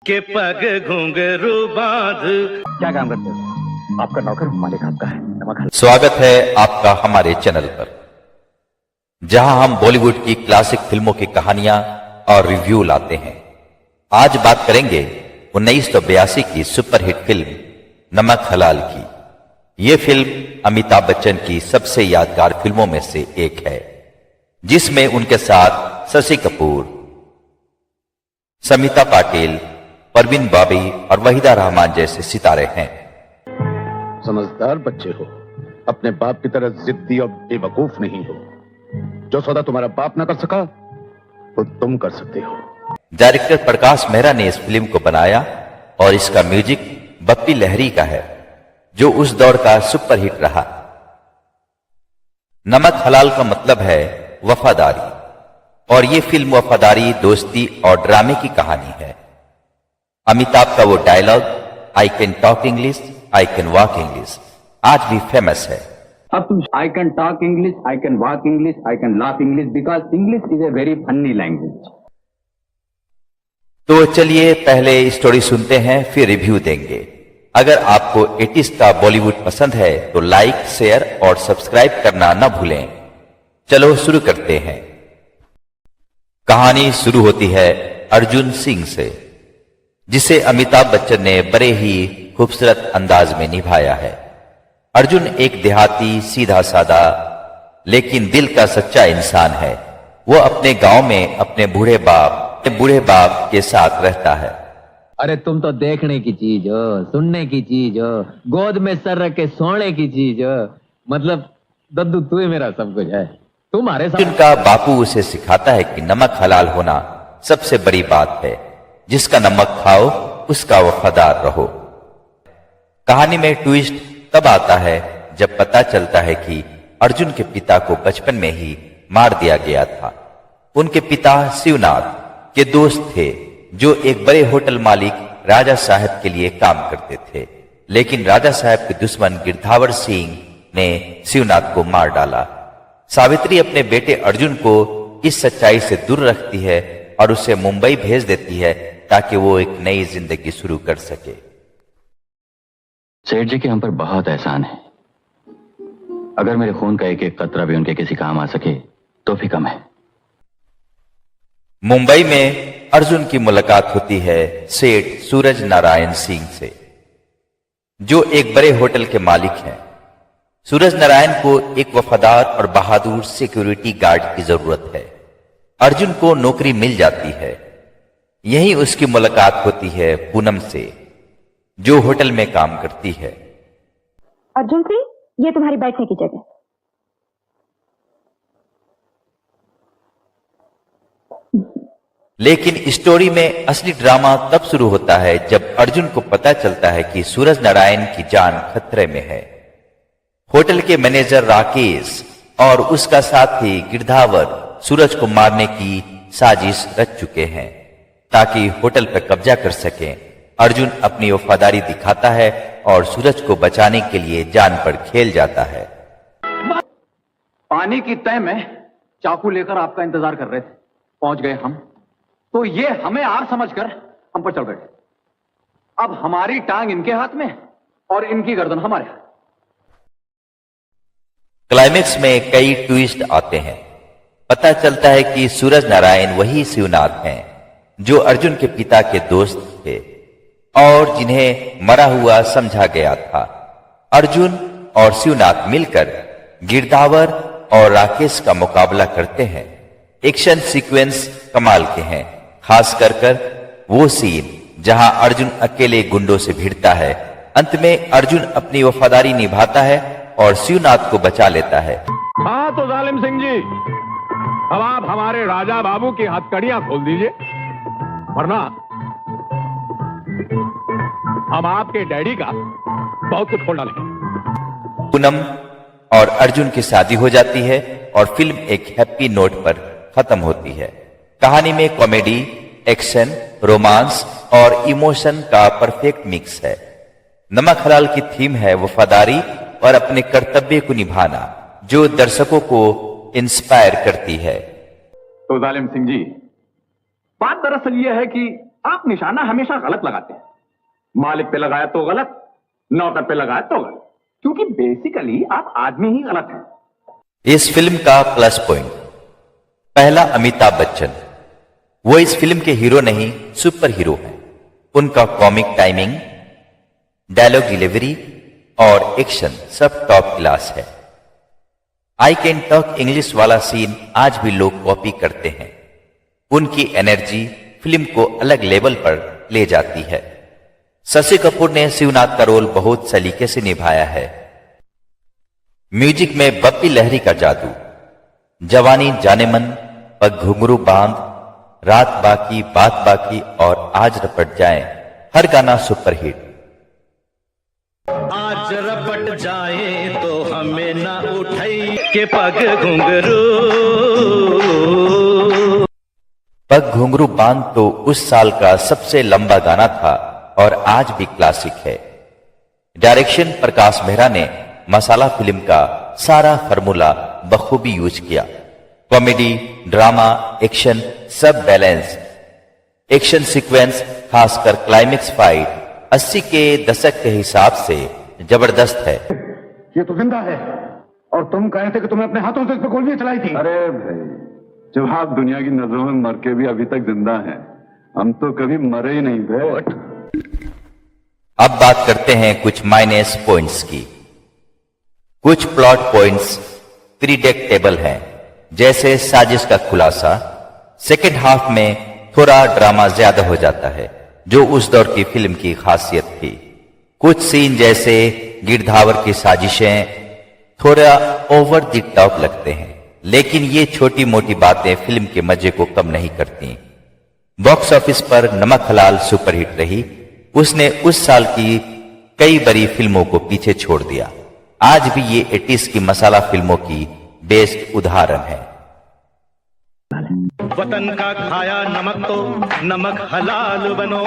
के पग घुंघरू बांध। क्या काम करते हो? आपका नौकर हूं, मालिक आपका है। नमक। स्वागत है आपका हमारे चैनल पर, जहां हम बॉलीवुड की क्लासिक फिल्मों की कहानियां और रिव्यू लाते हैं। आज बात करेंगे 1982 की सुपरहिट फिल्म नमक हलाल की। ये फिल्म अमिताभ बच्चन की सबसे यादगार फिल्मों में से एक है, जिसमें उनके साथ शशि कपूर, समिता पाटिल, परवीन बाबी और वहीदा रहमान जैसे सितारे हैं। समझदार बच्चे हो, अपने बाप की तरह जिद्दी और बेवकूफ नहीं हो। जो सौदा तुम्हारा बाप ना कर सका वो तुम कर सकते हो। डायरेक्टर प्रकाश मेहरा ने इस फिल्म को बनाया और इसका म्यूजिक बप्पी लहरी का है, जो उस दौर का सुपरहिट रहा। नमक हलाल का मतलब है वफादारी, और ये फिल्म वफादारी, दोस्ती और ड्रामे की कहानी है। अमिताभ का वो dialogue, I can talk English, I can walk English, आज भी फेमस है। अब तुम I can talk English, I can walk English, I can laugh English, because English is a very funny language. तो चलिए पहले स्टोरी सुनते हैं, फिर रिव्यू देंगे। अगर आपको 80s का बॉलीवुड पसंद है तो लाइक, शेयर और सब्सक्राइब करना न भूलें। चलो शुरू करते हैं। कहानी शुरू होती है अर्जुन सिंह से, जिसे अमिताभ बच्चन ने बड़े ही खूबसूरत अंदाज में निभाया है। अर्जुन एक देहाती, सीधा साधा लेकिन दिल का सच्चा इंसान है। वो अपने गांव में अपने बूढ़े बाप के साथ रहता है। अरे तुम तो देखने की चीज हो, सुनने की चीज हो, गोद में सर रख के सोने की चीज हो। मतलब दद्दू तू ही मेरा सब कुछ है। तुम्हारे साथ उनका बापू उसे सिखाता है कि नमक हलाल होना सबसे बड़ी बात है। जिसका नमक खाओ उसका वफादार रहो। कहानी में ट्विस्ट तब आता है जब पता चलता है कि अर्जुन के पिता को बचपन में ही मार दिया गया था। उनके पिता शिवनाथ के दोस्त थे, जो एक बड़े होटल मालिक राजा साहब के लिए काम करते थे। लेकिन राजा साहब के दुश्मन गिरधावर सिंह ने शिवनाथ को मार डाला। सावित्री अपने बेटे अर्जुन को इस सच्चाई से दूर रखती है और उसे मुंबई भेज देती है ताकि वो एक नई जिंदगी शुरू कर सके। सेठ जी के हम पर बहुत एहसान है। अगर मेरे खून का एक एक कतरा भी उनके किसी काम आ सके तो भी कम है। मुंबई में अर्जुन की मुलाकात होती है सेठ सूरज नारायण सिंह से, जो एक बड़े होटल के मालिक हैं। सूरज नारायण को एक वफादार और बहादुर सिक्योरिटी गार्ड की जरूरत है। अर्जुन को नौकरी मिल जाती है। यहीं उसकी मुलाकात होती है पूनम से, जो होटल में काम करती है। अर्जुन सिंह, ये तुम्हारी बैठने की जगह। लेकिन स्टोरी में असली ड्रामा तब शुरू होता है जब अर्जुन को पता चलता है कि सूरज नारायण की जान खतरे में है। होटल के मैनेजर राकेश और उसका साथी गिरधावर सूरज को मारने की साजिश रच चुके हैं ताकि होटल पर कब्जा कर सकें। अर्जुन अपनी वफादारी दिखाता है और सूरज को बचाने के लिए जान पर खेल जाता है। पानी की तह में चाकू लेकर आपका इंतजार कर रहे थे, पहुंच गए हम, तो ये हमें हार समझकर हम पर चढ़ बैठे। अब हमारी टांग इनके हाथ में और इनकी गर्दन हमारे हाथ। क्लाइमेक्स में कई ट्विस्ट आते हैं। पता चलता है कि सूरज नारायण वही शिवनाथ हैं जो अर्जुन के पिता के दोस्त थे और जिन्हें मरा हुआ समझा गया था। अर्जुन और शिवनाथ मिलकर गिरधावर और राकेश का मुकाबला करते हैं। एक्शन सीक्वेंस कमाल के हैं, खास कर वो सीन जहां अर्जुन अकेले गुंडों से भिड़ता है। अंत में अर्जुन अपनी वफादारी निभाता है और शिवनाथ को बचा लेता है। हाँ तो जालिम सिंह जी, अब आप हमारे राजा बाबू की हथकड़ियां खोल दीजिए, वरना हम आपके डैडी का बहुत कुछ खोल डालेंगे। पूनम और अर्जुन की शादी हो जाती है और फिल्म एक हैप्पी नोट पर खत्म होती है। कहानी में कॉमेडी, एक्शन, रोमांस और इमोशन का परफेक्ट मिक्स है। नमक हलाल की थीम है वफादारी और अपने कर्तव्य को निभाना, जो दर्शकों को इंस्पायर करती है। तो जालिम सिंह जी, बात दरअसल यह है कि आप निशाना हमेशा गलत लगाते हैं। मालिक पे लगाया तो गलत, नौकर पे लगाया तो गलत, क्योंकि बेसिकली आप आदमी ही गलत हैं। इस फिल्म का प्लस पॉइंट, पहला अमिताभ बच्चन। वो इस फिल्म के हीरो नहीं, सुपर हीरो हैं। उनका कॉमिक टाइमिंग, डायलॉग डिलीवरी और एक्शन सब टॉप क्लास है। आई कैन टॉक इंग्लिश वाला सीन आज भी लोग कॉपी करते हैं। उनकी एनर्जी फिल्म को अलग लेवल पर ले जाती है। शशि कपूर ने शिवनाथ का रोल बहुत सलीके से निभाया है। म्यूजिक में बप्पी लहरी का जादू, जवानी जानेमन, पग घुंघरू बांध, रात बाकी बात बाकी और आज रपट जाए, हर गाना सुपरहिट। आज रपट जाए तो हमें ना उठाई के पग घुंघरू। पग घुंघरू बांध तो उस साल का सबसे लंबा गाना था और आज भी क्लासिक है। डायरेक्शन प्रकाश मेहरा ने मसाला फिल्म का सारा फार्मूला बखूबी यूज किया। कॉमेडी, ड्रामा, एक्शन सब बैलेंस। एक्शन सीक्वेंस खासकर क्लाइमेक्स फाइट 80 के दशक के हिसाब से जबरदस्त है। ये तो जिंदा है और तुम कहे थे कि तुमने अपने हाथों से इस पर गोलियां चलाई थी। अरे भाई, जब आप दुनिया की नजरों में मर के भी अभी तक जिंदा हैं, हम तो कभी मरे ही नहीं थे। अब बात करते हैं कुछ माइनस पॉइंट्स की। कुछ प्लॉट पॉइंट्स प्रिडिक्टेबल हैं, जैसे साजिश का खुलासा। सेकेंड हाफ में थोड़ा ड्रामा ज्यादा हो जाता है, जो उस दौर की फिल्म की खासियत थी। कुछ सीन जैसे गिरधावर की साजिशें थोड़ा ओवर द टॉप लगते हैं, लेकिन ये छोटी मोटी बातें फिल्म के मजे को कम नहीं करती। बॉक्स ऑफिस पर नमक हलाल सुपरहिट रही। उसने उस साल की कई बड़ी फिल्मों को पीछे छोड़ दिया। आज भी ये 80s की मसाला फिल्मों की बेस्ट उदाहरण है। वतन का खाया नमक तो नमक हलाल बनो।